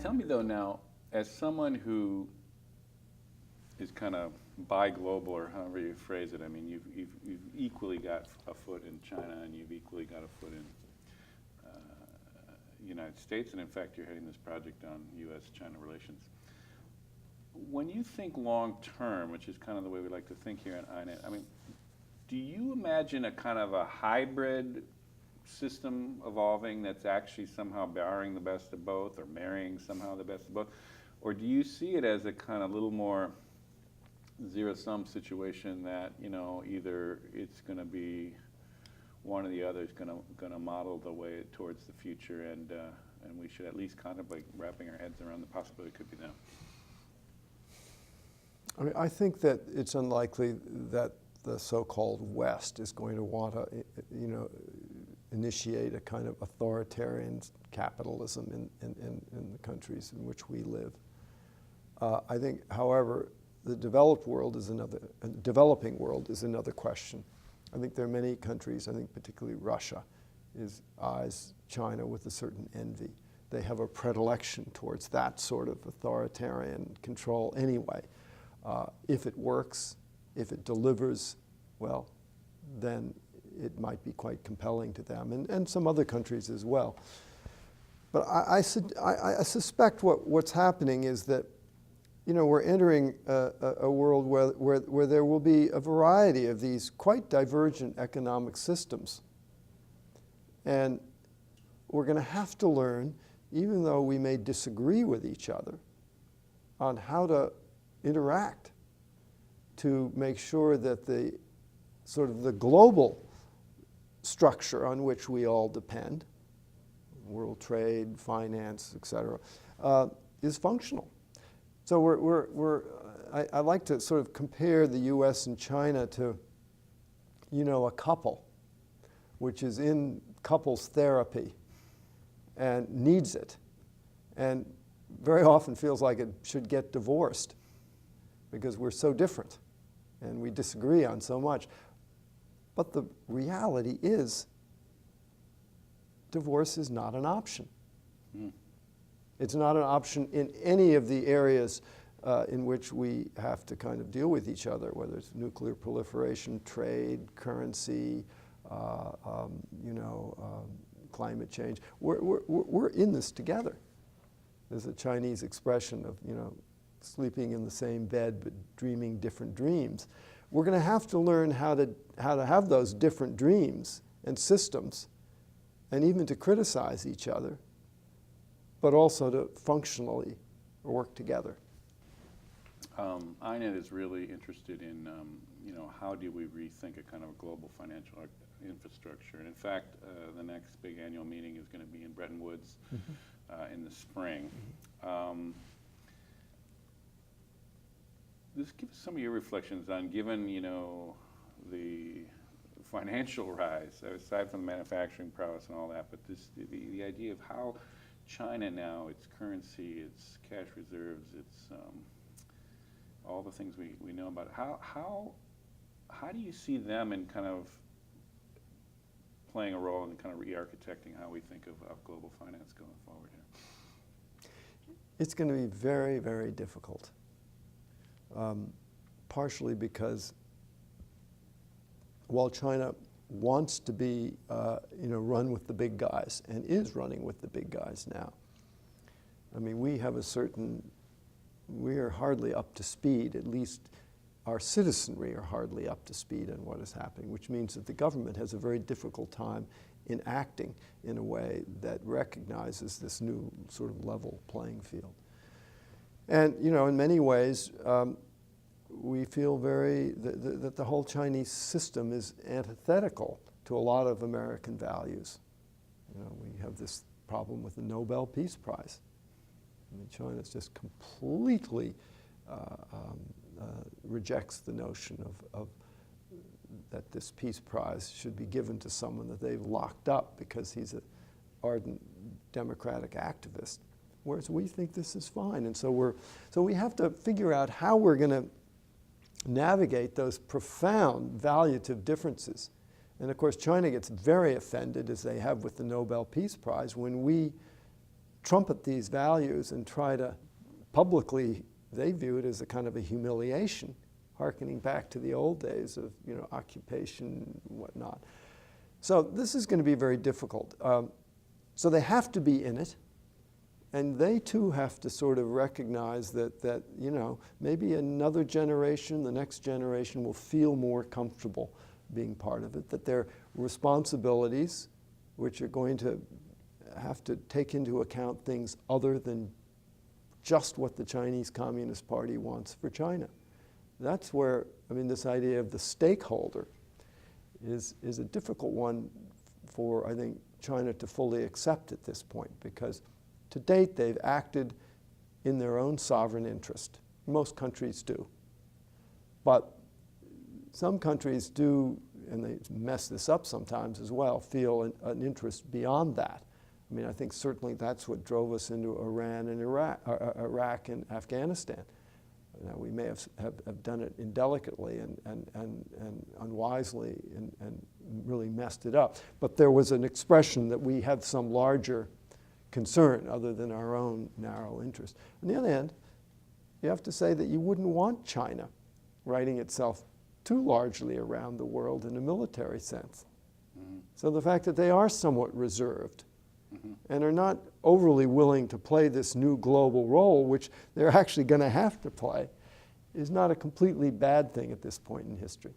Tell me though now, as someone who is kind of bi-global, or however you phrase it, I mean, you've equally got a foot in China and you've equally got a foot in United States, and in fact you're heading this project on U.S.-China relations. When you think long-term, which is kind of the way we like to think here at INET, I mean, do you imagine a kind of a hybrid system evolving that's actually somehow borrowing the best of both or marrying somehow the best of both? Or do you see it as a kind of little more zero-sum situation that, you know, either it's going to be one or the other is going to model the way towards the future, and we should at least contemplate wrapping our heads around the possibility it could be now? I mean, I think that it's unlikely that the so-called West is going to want to, you know, initiate a kind of authoritarian capitalism in the countries in which we live. I think, however, the developing world is another question. I think there are many countries, I think particularly Russia, eyes China with a certain envy. They have a predilection towards that sort of authoritarian control anyway. If it works, if it delivers, well, then it might be quite compelling to them, and some other countries as well. But I suspect what's happening is that, you know, we're entering a world where there will be a variety of these quite divergent economic systems. And we're going to have to learn, even though we may disagree with each other, on how to interact to make sure that the sort of the global structure on which we all depend, world trade, finance, et cetera, is functional. So I like to sort of compare the US and China to, you know, a couple, which is in couples therapy and needs it, and very often feels like it should get divorced because we're so different and we disagree on so much. But the reality is, divorce is not an option. Mm. It's not an option in any of the areas in which we have to kind of deal with each other, whether it's nuclear proliferation, trade, currency, you know, climate change. We're in this together. There's a Chinese expression of, you know, sleeping in the same bed but dreaming different dreams. We're going to have to learn how to have those different dreams and systems, and even to criticize each other, but also to functionally work together. INET is really interested in, you know, how do we rethink a kind of a global financial infrastructure. And in fact, the next big annual meeting is going to be in Bretton Woods in the spring. Just give us some of your reflections on, given, you know, the financial rise, aside from the manufacturing prowess and all that, but the idea of how China now, its currency, its cash reserves, its all the things we know about it. How do you see them in kind of playing a role in kind of re-architecting how we think of global finance going forward here? It's going to be very, very difficult. Partially because while China wants to be, you know, run with the big guys and is running with the big guys now, I mean, we are hardly up to speed, at least our citizenry are hardly up to speed on what is happening, which means that the government has a very difficult time in acting in a way that recognizes this new sort of level playing field. And, you know, in many ways, we feel that the whole Chinese system is antithetical to a lot of American values. You know, we have this problem with the Nobel Peace Prize. I mean, China just completely rejects the notion of that this peace prize should be given to someone that they've locked up because he's an ardent democratic activist, whereas we think this is fine. And so we have to figure out how we're going to navigate those profound valuative differences. And of course, China gets very offended, as they have with the Nobel Peace Prize, when we trumpet these values and try to publicly, they view it as a kind of a humiliation, hearkening back to the old days of, you know, occupation and whatnot. So this is going to be very difficult. So they have to be in it, and they too have to sort of recognize that, you know, maybe another generation, the next generation, will feel more comfortable being part of it, that their responsibilities, which are going to have to take into account things other than just what the Chinese Communist Party wants for China. That's where, I mean, this idea of the stakeholder is a difficult one for, I think, China to fully accept at this point, because to date they've acted in their own sovereign interest. Most countries do. But some countries do, and they mess this up sometimes as well, feel an interest beyond that. I mean, I think certainly that's what drove us into Iran and Iraq and Afghanistan. Now, we may have done it indelicately and unwisely and really messed it up. But there was an expression that we have some larger concern other than our own narrow interest. On the other hand, you have to say that you wouldn't want China writing itself too largely around the world in a military sense. Mm-hmm. So the fact that they are somewhat reserved and are not overly willing to play this new global role, which they're actually going to have to play, is not a completely bad thing at this point in history.